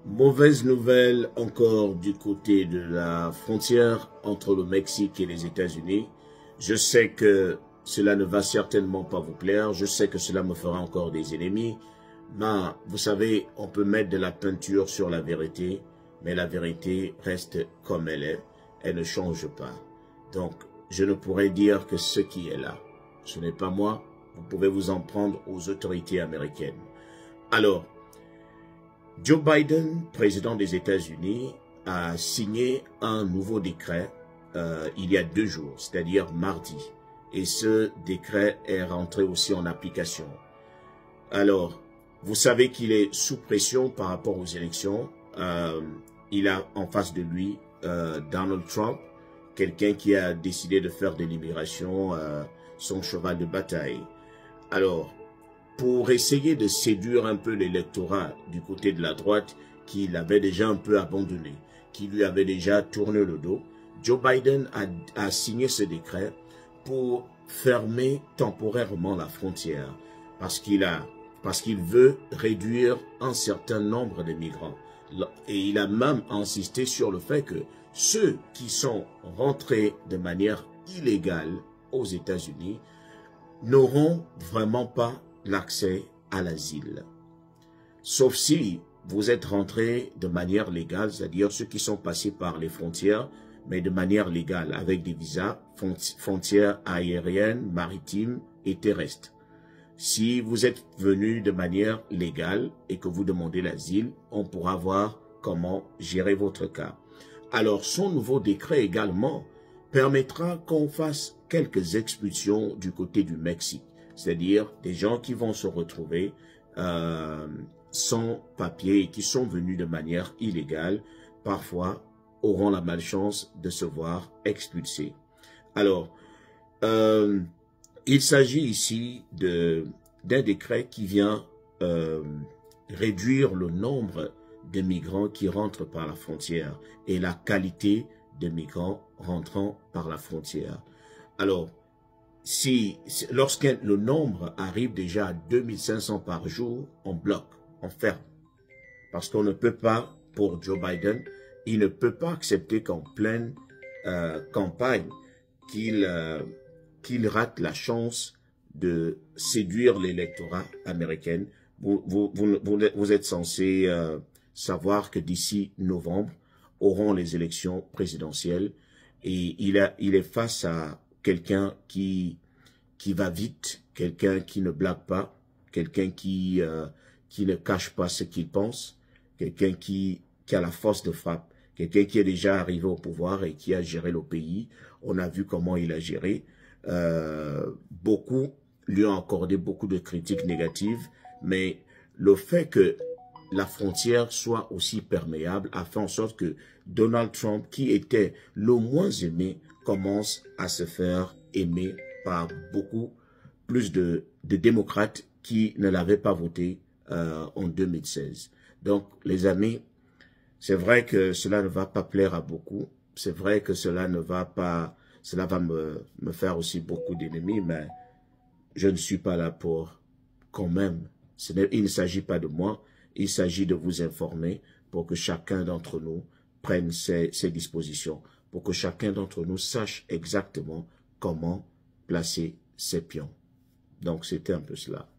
Mauvaise nouvelle encore du côté de la frontière entre le Mexique et les États-Unis. Je sais que cela ne va certainement pas vous plaire. Je sais que cela me fera encore des ennemis. Mais vous savez, on peut mettre de la peinture sur la vérité, mais la vérité reste comme elle est. Elle ne change pas. Donc, je ne pourrais dire que ce qui est là, ce n'est pas moi. Vous pouvez vous en prendre aux autorités américaines. Alors, Joe Biden, président des États-Unis, a signé un nouveau décret il y a 2 jours, c'est-à-dire mardi. Et ce décret est rentré aussi en application. Alors, vous savez qu'il est sous pression par rapport aux élections. Il a en face de lui Donald Trump, quelqu'un qui a décidé de faire de l'immigration son cheval de bataille. Alors, pour essayer de séduire un peu l'électorat du côté de la droite, qu'il avait déjà un peu abandonné, qui lui avait déjà tourné le dos, Joe Biden a signé ce décret pour fermer temporairement la frontière, parce qu'il veut réduire un certain nombre de migrants. Et il a même insisté sur le fait que ceux qui sont rentrés de manière illégale aux États-Unis n'auront vraiment pas l'accès à l'asile. Sauf si vous êtes rentrés de manière légale, c'est-à-dire ceux qui sont passés par les frontières, mais de manière légale, avec des visas, frontières aériennes, maritimes et terrestres. Si vous êtes venu de manière légale et que vous demandez l'asile, on pourra voir comment gérer votre cas. Alors, son nouveau décret également permettra qu'on fasse quelques expulsions du côté du Mexique, c'est-à-dire des gens qui vont se retrouver sans papier et qui sont venus de manière illégale, parfois auront la malchance de se voir expulsés. Alors, il s'agit ici d'un décret qui vient réduire le nombre de migrants qui rentrent par la frontière et la qualité de migrants rentrant par la frontière. Alors, lorsque le nombre arrive déjà à 2500 par jour, on bloque, on ferme. Parce qu'on ne peut pas, pour Joe Biden, il ne peut pas accepter qu'en pleine campagne, qu'il rate la chance de séduire l'électorat américain. Vous êtes censé savoir que d'ici novembre, auront les élections présidentielles et il est face à quelqu'un qui va vite, quelqu'un qui ne blague pas, quelqu'un qui ne cache pas ce qu'il pense, quelqu'un qui a la force de frappe, quelqu'un qui est déjà arrivé au pouvoir et qui a géré le pays. On a vu comment il a géré. Beaucoup lui ont accordé beaucoup de critiques négatives, mais le fait que la frontière soit aussi perméable a fait en sorte que Donald Trump, qui était le moins aimé, commence à se faire aimer par beaucoup plus de démocrates qui ne l'avaient pas voté en 2016. Donc, les amis, c'est vrai que cela ne va pas plaire à beaucoup. C'est vrai que cela va me faire aussi beaucoup d'ennemis, mais je ne suis pas là pour quand même. Il ne s'agit pas de moi, il s'agit de vous informer pour que chacun d'entre nous prenne ses dispositions, pour que chacun d'entre nous sache exactement comment placer ses pions. Donc, c'était un peu cela.